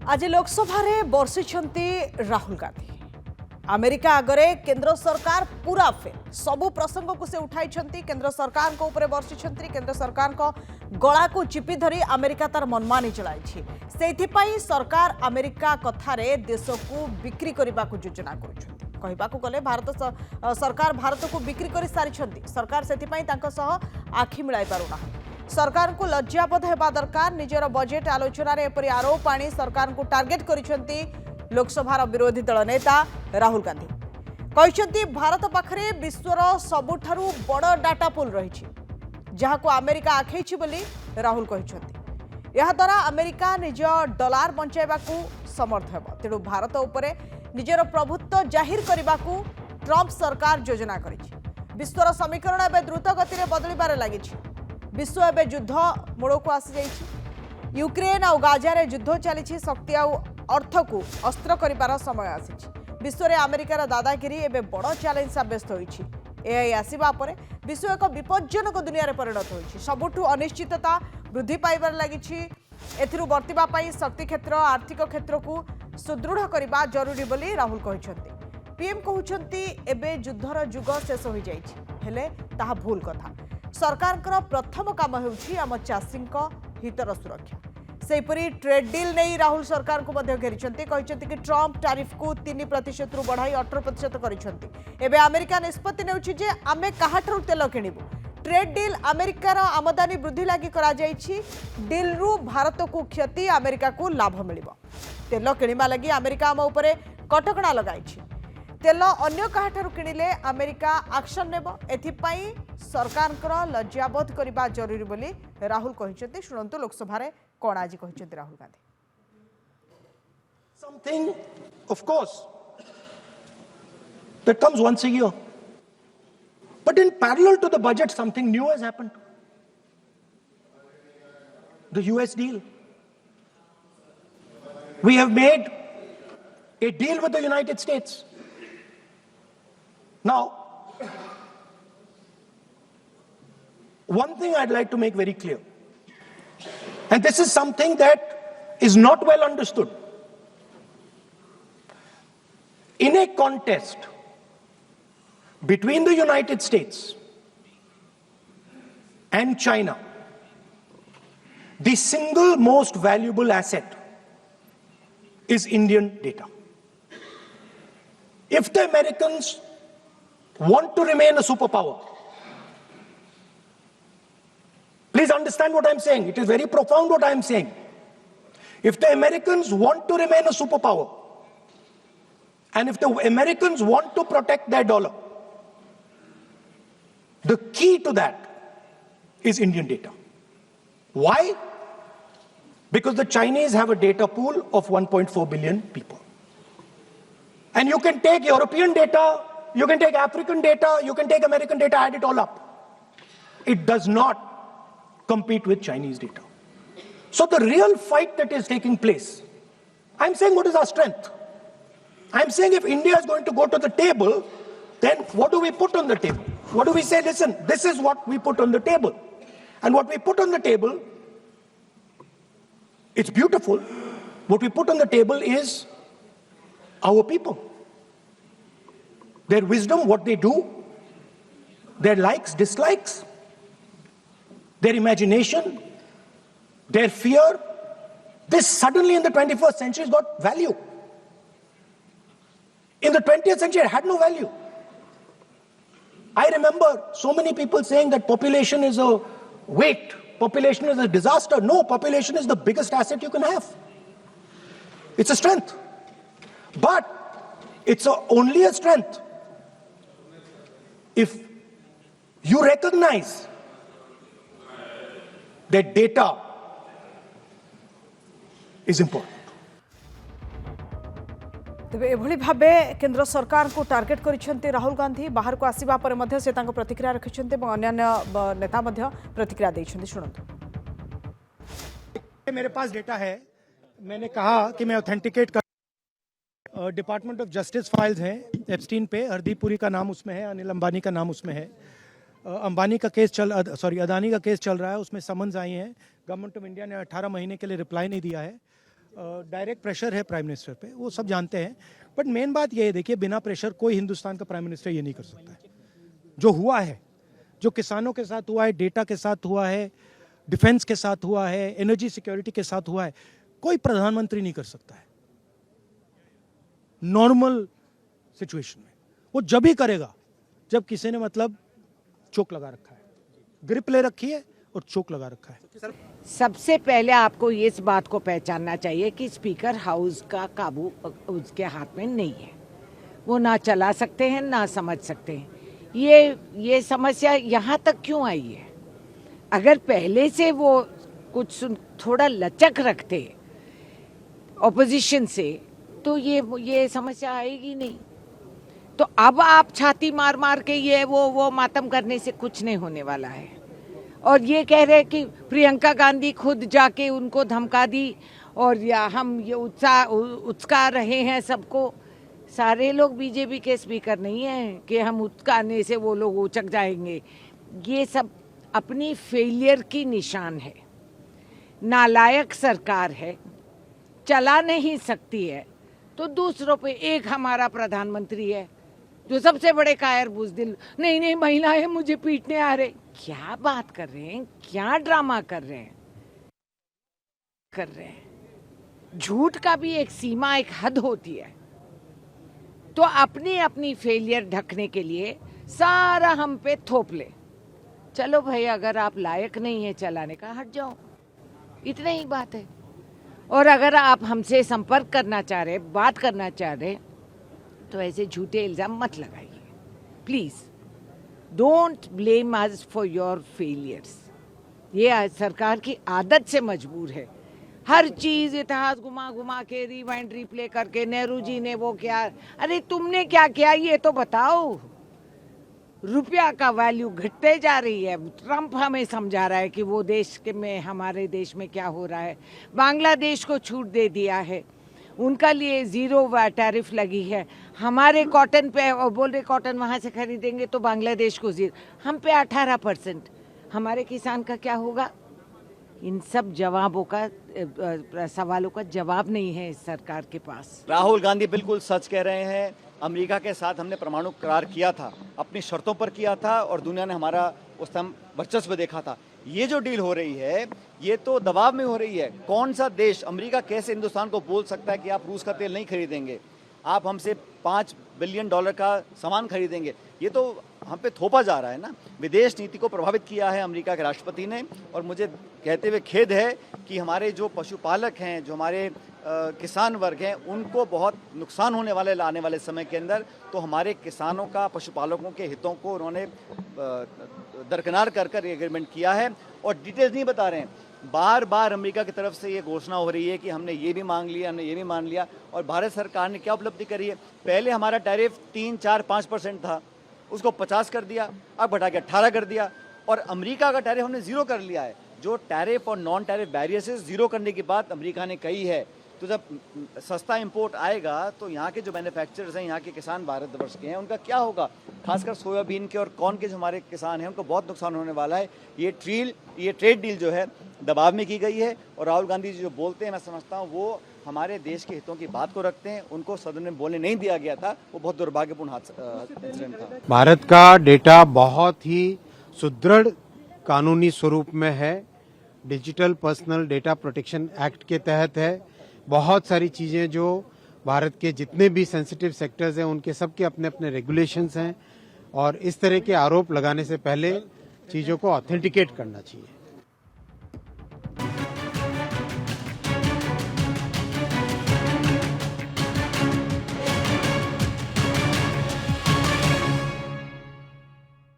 आज लोकसभा रे बर्षिछंती राहुल गांधी। अमेरिका आगरे केंद्र सरकार पूरा फेल सबु प्रसंग को से उठाई केंद्र सरकार को ऊपर बर्षिछंती। केंद्र सरकार को गला को चिपी धरी अमेरिका तार मनमानी चलाई से सरकार अमेरिका कथारे देश को बिक्री करने को योजना कहवाक गले भारत सरकार भारत को बिक्री कर सारी सरकार से आखि मिलाई पारुना। सरकार को लज्जाबोध होगा दरकार। निजर बजेट आलोचन एपरी आरोप आनी सरकार को टार्गेट करिसेंती लोकसभा विरोधी दल नेता राहुल गांधी। कहते भारत पाखरे विश्वर सबुठारु बड़ डाटा पुल रही जहां अमेरिका आखई बोली राहुल कहते। यह द्वारा अमेरिका निज डॉलर बंचाइबा समर्थ हो। तेणु भारत उपरे निजर प्रभुत्व जाहिर करने को ट्रंप सरकार योजना करिछि। विश्वर समीकरण एवं द्रुत गति में बदलिबार लगी। विश्व एवं युद्ध मोड़ को आसी जाइछि। यूक्रेन और गाजार युद्ध चली शक्ति और अर्थ को अस्त्र कर समय आसी। विश्व में अमेरिकार दादागिरी एवं बड़ चैलेंज सब्यस्त होइछि। एआई आसीबा परे विश्व एक विपज्जनक दुनिया रे परिणत होइछि। सबुठु अनिश्चितता वृद्धि पाइबार लागिछि। एथिरु बर्तिबा पई शक्ति क्षेत्र आर्थिक क्षेत्र को सुदृढ़ करबा जरूरी बोली राहुल कहछन्ति। पीएम कहछन्ति एबे युद्धर जुग शेष हो जाइछि हेले ताहा भूल कथा। सरकार प्रथम काम हेउछि आम चाषीक हितर सुरक्षा। सेपरी ट्रेड डील नहीं राहुल सरकार को घेरी कि ट्रंप टैरिफ को 3% रु बढ़ाई 18% करिसेंति। एबे अमेरिका निष्पत्ति नेउछि जे आमे काहाठरू तेल किनिबु। ट्रेड डील अमेरिकार आमदानी वृद्धि लगी करा जाइछि। डील रु भारत को क्षति अमेरिका को लाभ मिलिबो। तेल किनिबा लगी अमेरिका आम उपरे कटकणा लगाइछि। तेल अन्य काहाठरू किनिले अमेरिका एक्शन नेबो। एथिपाई सरकार लज्जाबोध करबा जरूरी बोली राहुल कहते। शुणु लोकसभा रे कौन आज कहते Rahul Gandhi. Something, of course, that comes once a year. But in parallel to the budget, something new has happened. The US deal. We have made a deal with the United States. Now, one thing I'd like to make very clear, and this is something that is not well understood. In a contest between the United States and China, the single most valuable asset is Indian data. If the Americans want to remain a superpower, please understand what I'm saying. It is very profound what I'm saying. If the Americans want to remain a superpower, and if the Americans want to protect their dollar, the key to that is Indian data. Why? Because the Chinese have a data pool of 1.4 billion people. And you can take European data, you can take African data, you can take American data, add it all up. It does not compete with Chinese data. So the real fight that is taking place, I'm saying what is our strength? I'm saying if India is going to go to the table, then what do we put on the table? What do we say? Listen, this is what we put on the table. And what we put on the table, it's beautiful. What we put on the table is our people. Their wisdom, what they do, their likes, dislikes, their imagination, their fear. This suddenly in the 21st century has got value. In the 20th century, it had no value. I remember so many people saying that population is a weight, population is a disaster. No, population is the biggest asset you can have. It's a strength. But it's only a strength if you recognize that data is important. तेबे एभली भाबे केंद्र सरकार को target करिसेंती Rahul Gandhi. बाहर को आसीबा परे मध्ये से तांको प्रतिक्रिया रखिसेंती एवं अन्य नेता मध्ये प्रतिक्रिया दैछंती। सुनंतु। मेरे पास डेटा है, मैंने कहा कि मैं ऑथेंटिकेट कर डिपार्टमेंट ऑफ जस्टिस फाइल्स हैं एप्स्टीन पे, हरदीप पुरी का नाम उसमें है, अनिल अंबानी का नाम उसमें है। अंबानी का केस अदानी का केस चल रहा है, उसमें समन्स आई हैं। गवर्नमेंट ऑफ इंडिया ने 18 महीने के लिए रिप्लाई नहीं दिया है। डायरेक्ट प्रेशर है प्राइम मिनिस्टर पे, वो सब जानते हैं। बट मेन बात ये है, देखिए बिना प्रेशर कोई हिंदुस्तान का प्राइम मिनिस्टर ये नहीं कर सकता है। जो हुआ है, जो किसानों के साथ हुआ है, डेटा के साथ हुआ है, डिफेंस के साथ हुआ है, एनर्जी सिक्योरिटी के साथ हुआ है, कोई प्रधानमंत्री नहीं कर सकता है नॉर्मल सिचुएशन में। वो जब ही करेगा जब किसी ने मतलब चोक लगा रखा है, ग्रिप ले रखी है और चोक लगा रखा है। सबसे पहले आपको इस बात को पहचानना चाहिए कि स्पीकर हाउस का काबू उसके हाथ में नहीं है। वो ना चला सकते हैं ना समझ सकते हैं। ये समस्या यहाँ तक क्यों आई है? अगर पहले से वो कुछ थोड़ा लचक रखते ऑपोजिशन से तो ये समस्या आएगी नहीं। तो अब आप छाती मार मार के ये वो मातम करने से कुछ नहीं होने वाला है। और ये कह रहे कि प्रियंका गांधी खुद जाके उनको धमका दी और या हम ये उचका रहे हैं सबको। सारे लोग बीजेपी के स्पीकर नहीं हैं कि हम उचकाने से वो लोग उचक जाएंगे। ये सब अपनी फेलियर की निशान है। नालायक सरकार है, चला नहीं सकती है, तो दूसरों पे एक हमारा प्रधानमंत्री है जो सबसे बड़े कायर बुज़दिल, नहीं महिलाएं मुझे पीटने आ रहे। क्या बात कर रहे हैं? क्या ड्रामा कर रहे हैं? झूठ का भी एक सीमा, एक हद होती है। तो अपनी फेलियर ढकने के लिए सारा हम पे थोप ले। चलो भाई, अगर आप लायक नहीं है चलाने का, हट जाओ, इतना ही बात है। और अगर आप हमसे संपर्क करना चाह रहे, बात करना चाह रहे, तो ऐसे झूठे इल्जाम मत लगाइए please. Don't blame us for your failures. ये सरकार की आदत से मजबूर है। हर चीज इतिहास घुमा घुमा के रिवाइंड रिप्ले करके, नेहरू जी ने वो किया, अरे तुमने क्या किया ये तो बताओ। रुपया का वैल्यू घटते जा रही है। ट्रंप हमें समझा रहा है कि वो देश के में, हमारे देश में क्या हो रहा है। बांग्लादेश को छूट दे दिया है, उनका लिए 0 टैरिफ लगी है। हमारे कॉटन पे बोल रहे कॉटन वहाँ से खरीदेंगे तो बांग्लादेश को 0, हम पे 18%। हमारे किसान का क्या होगा? इन सब जवाबों का सवालों का जवाब नहीं है इस सरकार के पास। राहुल गांधी बिल्कुल सच कह रहे हैं। अमेरिका के साथ हमने परमाणु करार किया था, अपनी शर्तों पर किया था और दुनिया ने हमारा उस टाइम वर्चस्व देखा था। ये जो डील हो रही है ये तो दबाव में हो रही है। कौन सा देश, अमेरिका कैसे हिंदुस्तान को बोल सकता है कि आप रूस का तेल नहीं खरीदेंगे, आप हमसे $5 बिलियन का सामान खरीदेंगे? ये तो हम पे थोपा जा रहा है ना। विदेश नीति को प्रभावित किया है अमेरिका के राष्ट्रपति ने। और मुझे कहते हुए खेद है कि हमारे जो पशुपालक हैं, जो हमारे किसान वर्ग हैं, उनको बहुत नुकसान होने वाले आने वाले समय के अंदर। तो हमारे किसानों का, पशुपालकों के हितों को उन्होंने दरकिनार कर एग्रीमेंट किया है और डिटेल्स नहीं बता रहे हैं। बार बार अमेरिका की तरफ से ये घोषणा हो रही है कि हमने ये भी मांग लिया, हमने ये भी मान लिया। और भारत सरकार ने क्या उपलब्धि करी है? पहले हमारा टैरिफ 3, 4, 5% था, उसको 50 कर दिया, अब बढ़ा के 18 कर दिया। और अमेरिका का टैरिफ हमने 0 कर लिया है। जो टैरिफ और नॉन टैरिफ बैरियर्स 0 करने की बात अमेरिका ने कही है। तो जब सस्ता इंपोर्ट आएगा तो यहाँ के जो मैन्युफैक्चरर्स हैं, यहाँ के किसान भारतवर्ष के हैं, उनका क्या होगा? खासकर सोयाबीन के और कॉर्न के जो हमारे किसान हैं, उनको बहुत नुकसान होने वाला है। ये ट्रेड डील जो है दबाव में की गई है। और राहुल गांधी जी जो बोलते हैं, मैं समझता हूँ वो हमारे देश के हितों की बात को रखते हैं। उनको सदन में बोलने नहीं दिया गया था, वो बहुत दुर्भाग्यपूर्ण इंसिडेंट था। भारत का डेटा बहुत ही सुदृढ़ कानूनी स्वरूप में है, digital personal data protection act के तहत है। बहुत सारी चीज़ें जो भारत के जितने भी सेंसिटिव सेक्टर्स हैं उनके सबके अपने अपने रेगुलेशंस हैं और इस तरह के आरोप लगाने से पहले चीज़ों को ऑथेंटिकेट करना चाहिए।